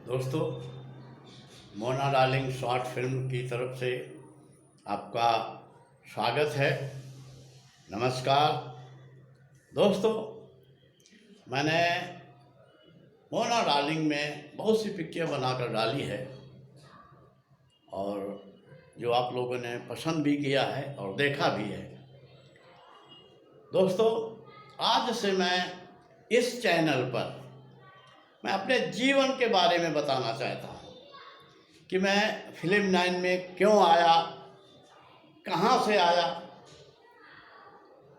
दोस्तों, Mona darling short film की तरफ से आपका स्वागत है। नमस्कार दोस्तों, मैंने मोना डार्लिंग में बहुत सी पिक्चर बनाकर डाली है और जो आप लोगों ने पसंद भी किया है और देखा भी है। दोस्तों, आज से मैं इस चैनल पर मैं अपने जीवन के बारे में बताना चाहता हूँ कि मैं फिल्म लाइन में क्यों आया, कहाँ से आया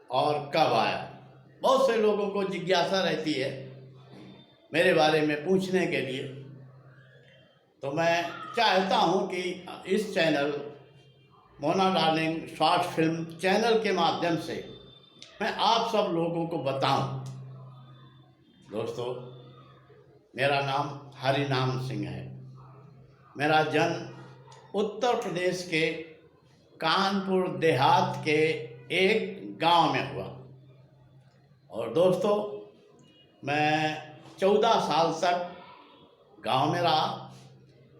और कब आया। बहुत से लोगों को जिज्ञासा रहती है मेरे बारे में पूछने के लिए, तो मैं चाहता हूँ कि इस channel Mona darling short film channel के माध्यम से मैं आप सब लोगों को बताऊँ। दोस्तों, मेरा नाम हरिनाम सिंह है। मेरा जन्म उत्तर प्रदेश के कानपुर देहात के एक गांव में हुआ और दोस्तों, मैं 14 साल तक गांव में रहा।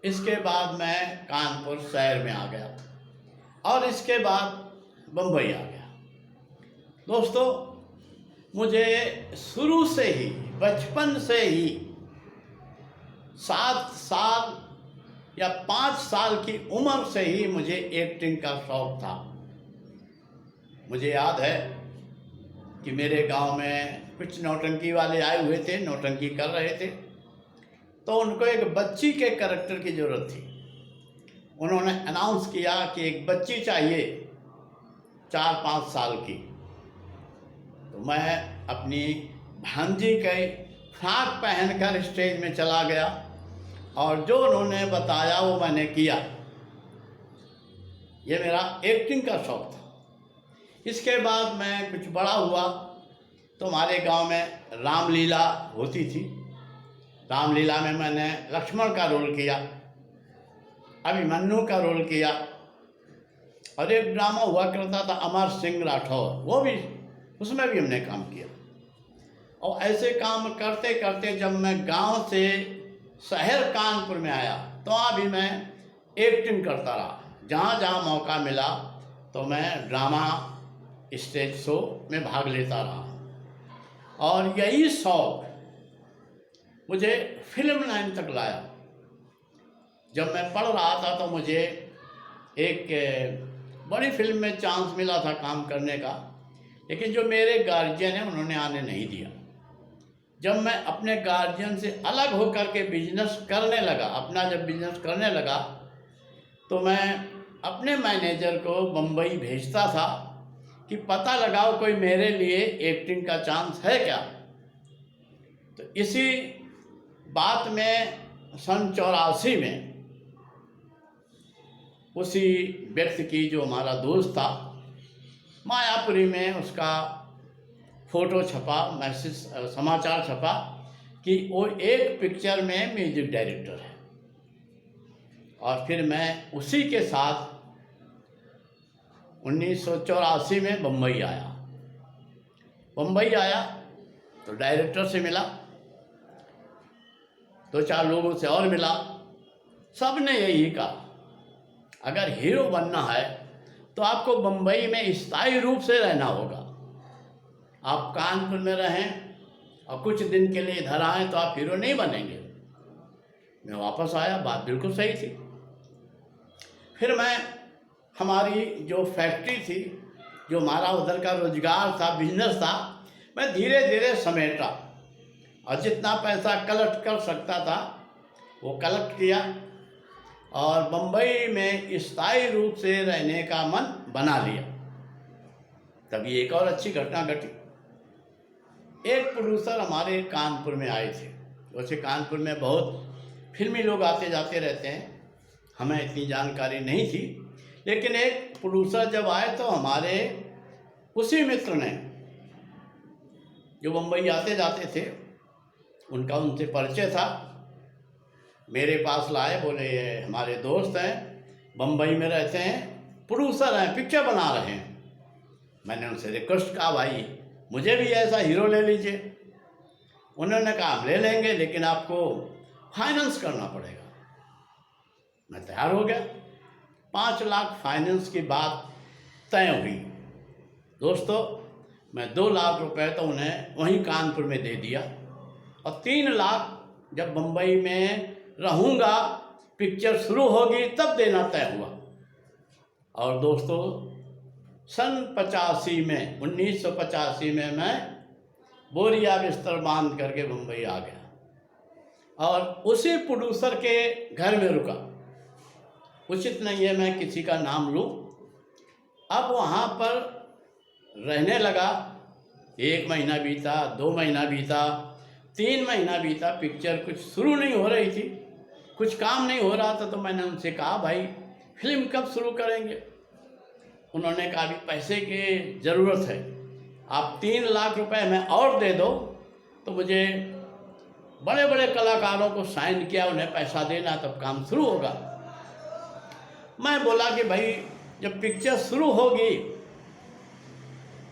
इसके बाद मैं कानपुर शहर में आ गया और इसके बाद बम्बई आ गया। दोस्तों, मुझे शुरू से ही, बचपन से ही 7 साल या 5 साल की उम्र से ही मुझे एक्टिंग का शौक था। मुझे याद है कि मेरे गांव में कुछ नौटंकी वाले आए हुए थे, नौटंकी कर रहे थे, तो उनको एक बच्ची के कैरेक्टर की ज़रूरत थी। उन्होंने अनाउंस किया कि एक बच्ची चाहिए 4-5 साल की। तो मैं अपनी भांजी के फ्रॉक पहनकर स्टेज में चला गया और जो उन्होंने बताया वो मैंने किया। ये मेरा एक्टिंग का शौक था। इसके बाद मैं कुछ बड़ा हुआ तो हमारे गांव में रामलीला होती थी। रामलीला में मैंने लक्ष्मण का रोल किया, अभिमन्यु का रोल किया और एक ड्रामा हुआ करता था अमर सिंह राठौर, वो भी, उसमें भी हमने काम किया। और ऐसे काम करते करते जब मैं गांव से शहर कानपुर में आया तो अभी मैं एक्टिंग करता रहा। जहाँ जहाँ मौका मिला तो मैं ड्रामा स्टेज शो में भाग लेता रहा और यही शौक मुझे फिल्म लाइन तक लाया। जब मैं पढ़ रहा था तो मुझे एक बड़ी फिल्म में चांस मिला था काम करने का, लेकिन जो मेरे गार्जियन हैं उन्होंने आने नहीं दिया। जब मैं अपने गार्जियन से अलग होकर के बिजनेस करने लगा, अपना जब बिजनेस करने लगा, तो मैं अपने मैनेजर को बम्बई भेजता था कि पता लगाओ कोई मेरे लिए एक्टिंग का चांस है क्या। तो इसी बात में सन 84 में उसी व्यक्ति की, जो हमारा दोस्त था, मायापुरी में उसका फोटो छपा, मैसेज, समाचार छपा कि वो एक पिक्चर में म्यूजिक डायरेक्टर है। और फिर मैं उसी के साथ 1984 में बम्बई आया। बम्बई आया तो डायरेक्टर से मिला, 2-4 लोगों से और मिला। सब ने यही कहा, अगर हीरो बनना है तो आपको बम्बई में स्थायी रूप से रहना होगा। आप कानपुर में रहें और कुछ दिन के लिए इधर आएँ तो आप हीरो नहीं बनेंगे। मैं वापस आया, बात बिल्कुल सही थी। फिर मैं, हमारी जो फैक्ट्री थी, जो हमारा उधर का रोजगार था, बिजनेस था, मैं धीरे धीरे समेटा और जितना पैसा कलेक्ट कर सकता था वो कलेक्ट किया और बम्बई में स्थायी रूप से रहने का मन बना लिया। तभी एक और अच्छी घटना घटी। एक प्रोड्यूसर हमारे कानपुर में आए थे। वैसे कानपुर में बहुत फिल्मी लोग आते जाते रहते हैं, हमें इतनी जानकारी नहीं थी, लेकिन एक प्रोड्यूसर जब आए तो हमारे उसी मित्र ने, जो बम्बई आते जाते थे, उनका उनसे परिचय था, मेरे पास लाए। बोले ये हमारे दोस्त हैं, बम्बई में रहते हैं, प्रोड्यूसर हैं, पिक्चर बना रहे हैं। मैंने उनसे रिक्वेस्ट कहा, भाई मुझे भी ऐसा हीरो ले लीजिए। उन्होंने कहा हम ले लेंगे, लेकिन आपको फाइनेंस करना पड़ेगा। मैं तैयार हो गया। 5 लाख फाइनेंस की बात तय हुई। दोस्तों, मैं 2 लाख रुपए तो उन्हें वहीं कानपुर में दे दिया और 3 लाख जब मुंबई में रहूँगा, पिक्चर शुरू होगी, तब देना तय हुआ। और दोस्तों, सन 85 में 1985 में मैं बोरिया बिस्तर बांध करके मुंबई आ गया और उसी प्रोड्यूसर के घर में रुका। उचित नहीं है मैं किसी का नाम लूँ। अब वहाँ पर रहने लगा। 1 महीना बीता, 2 महीना बीता, 3 महीना बीता, पिक्चर कुछ शुरू नहीं हो रही थी, कुछ काम नहीं हो रहा था। तो मैंने उनसे कहा, भाई फिल्म कब शुरू करेंगे? उन्होंने कहा, अभी पैसे की ज़रूरत है, आप 3 लाख रुपए में और दे दो तो मुझे बड़े बड़े कलाकारों को साइन किया, उन्हें पैसा देना, तब काम शुरू होगा। मैं बोला कि भाई जब पिक्चर शुरू होगी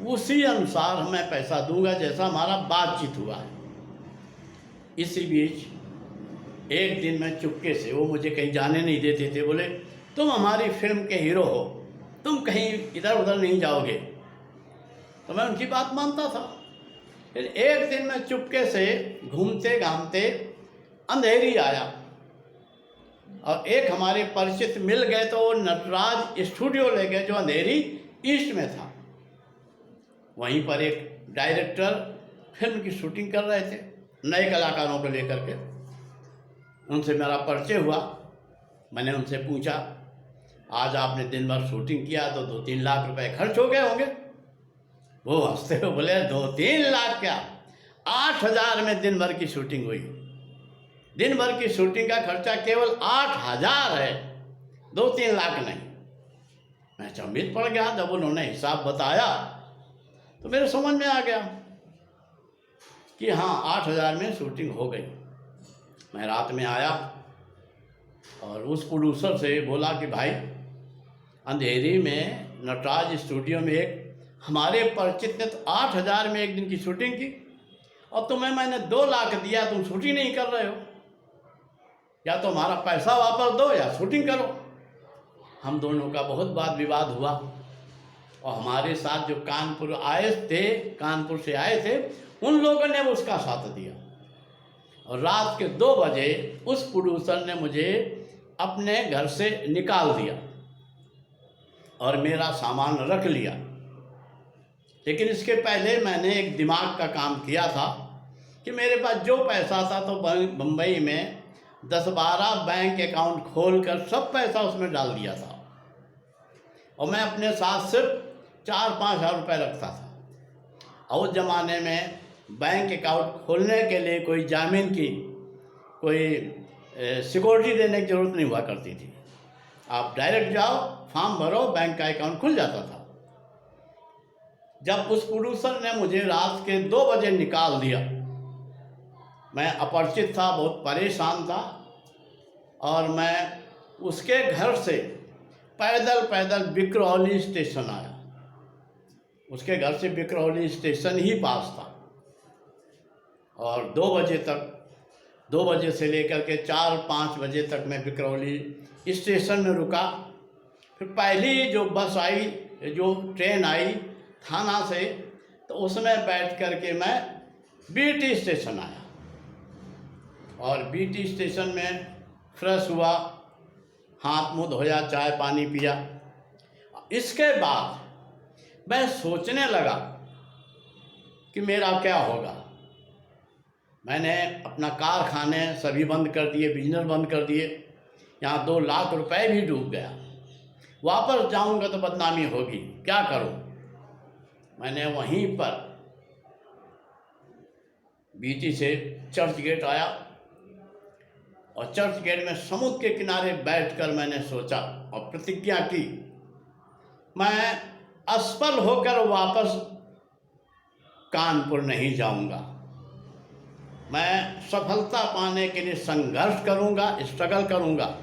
उसी अनुसार मैं पैसा दूंगा जैसा हमारा बातचीत हुआ है। इसी बीच एक दिन मैं चुपके से, वो मुझे कहीं जाने नहीं देते थे, बोले तुम हमारी फिल्म के हीरो हो, तुम कहीं इधर उधर नहीं जाओगे। तो मैं उनकी बात मानता था। फिर एक दिन मैं चुपके से घूमते घामते अंधेरी आया और एक हमारे परिचित मिल गए, तो नटराज स्टूडियो ले गए जो अंधेरी ईस्ट में था। वहीं पर एक डायरेक्टर फिल्म की शूटिंग कर रहे थे, नए कलाकारों को लेकर के। उनसे मेरा परिचय हुआ। मैंने उनसे पूछा, आज आपने दिन भर शूटिंग किया तो 2-3 लाख रुपए खर्च हो गए होंगे? वो हंसते हुए बोले, 2-3 लाख क्या, 8,000 में दिन भर की शूटिंग हुई। दिन भर की शूटिंग का खर्चा केवल 8,000 है, 2-3 लाख नहीं। मैं चंभित पड़ गया। जब उन्होंने हिसाब बताया तो मेरे समझ में आ गया कि हाँ, 8,000 में शूटिंग हो गई। मैं रात में आया और उस प्रोड्यूसर से बोला कि भाई, अंधेरी में नटराज स्टूडियो में एक हमारे परिचित ने तो 8,000 में एक दिन की शूटिंग की और मैंने 2 लाख दिया, तुम शूटिंग नहीं कर रहे हो। या तो हमारा पैसा वापस दो या शूटिंग करो। हम दोनों का बहुत वाद विवाद हुआ और हमारे साथ जो कानपुर से आए थे, उन लोगों ने उसका साथ दिया। और रात के 2 बजे उस प्रोड्यूसर ने मुझे अपने घर से निकाल दिया और मेरा सामान रख लिया। लेकिन इसके पहले मैंने एक दिमाग का काम किया था कि मेरे पास जो पैसा था तो मुंबई में 10-12 बैंक अकाउंट खोलकर सब पैसा उसमें डाल दिया था और मैं अपने साथ सिर्फ 4-5 हज़ार रुपये रखता था। और उस ज़माने में बैंक अकाउंट खोलने के लिए कोई जामीन की, कोई सिक्योरिटी देने की ज़रूरत नहीं हुआ करती थी। आप डायरेक्ट जाओ, फॉर्म भरो, बैंक का अकाउंट खुल जाता था। जब उस प्रोड्यूसर ने मुझे रात के 2 बजे निकाल दिया, मैं अपरिचित था, बहुत परेशान था और मैं उसके घर से पैदल बिकरौली स्टेशन आया। उसके घर से बिकरौली स्टेशन ही पास था और 2 बजे तक, 2 बजे से लेकर के 4-5 बजे तक मैं बिकरौली स्टेशन में रुका। फिर पहली जो बस आई, जो ट्रेन आई थाना से, तो उसमें बैठ कर के मैं बीटी स्टेशन आया और बीटी स्टेशन में फ्रेश हुआ, हाथ मुँह धोया, चाय पानी पिया। इसके बाद मैं सोचने लगा कि मेरा क्या होगा। मैंने अपना कारखाने सभी बंद कर दिए, बिजनेस बंद कर दिए। यहाँ 2 लाख रुपए भी डूब गया। वापस जाऊंगा तो बदनामी होगी, क्या करूं? मैंने वहीं पर बीटी से चर्च गेट आया और चर्च गेट में समुद्र के किनारे बैठकर मैंने सोचा और प्रतिज्ञा की, मैं असफल होकर वापस कानपुर नहीं जाऊंगा। मैं सफलता पाने के लिए संघर्ष करूंगा, स्ट्रगल करूंगा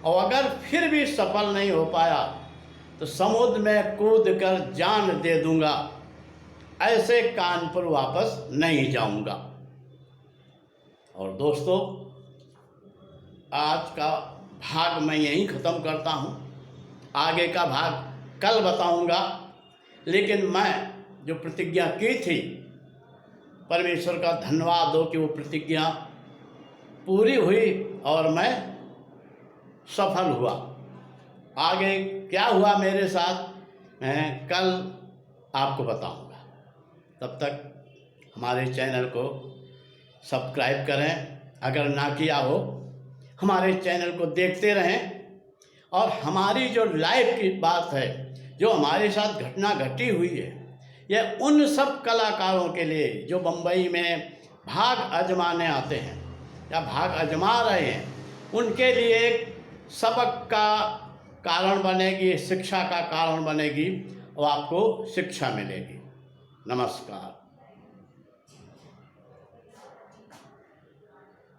और अगर फिर भी सफल नहीं हो पाया तो समुद्र में कूद कर जान दे दूंगा। ऐसे कानपुर वापस नहीं जाऊंगा। और दोस्तों, आज का भाग मैं यहीं ख़त्म करता हूँ। आगे का भाग कल बताऊँगा। लेकिन मैं जो प्रतिज्ञा की थी, परमेश्वर का धन्यवाद हो कि वो प्रतिज्ञा पूरी हुई और मैं सफल हुआ। आगे क्या हुआ मेरे साथ मैं कल आपको बताऊंगा। तब तक हमारे चैनल को सब्सक्राइब करें, अगर ना किया हो हमारे चैनल को देखते रहें। और हमारी जो लाइफ की बात है, जो हमारे साथ घटना घटी हुई है, यह उन सब कलाकारों के लिए जो बम्बई में भाग आजमाने आते हैं या भाग आजमा रहे हैं, उनके लिए एक सबक का कारण बनेगी, शिक्षा का कारण बनेगी और आपको शिक्षा मिलेगी। नमस्कार।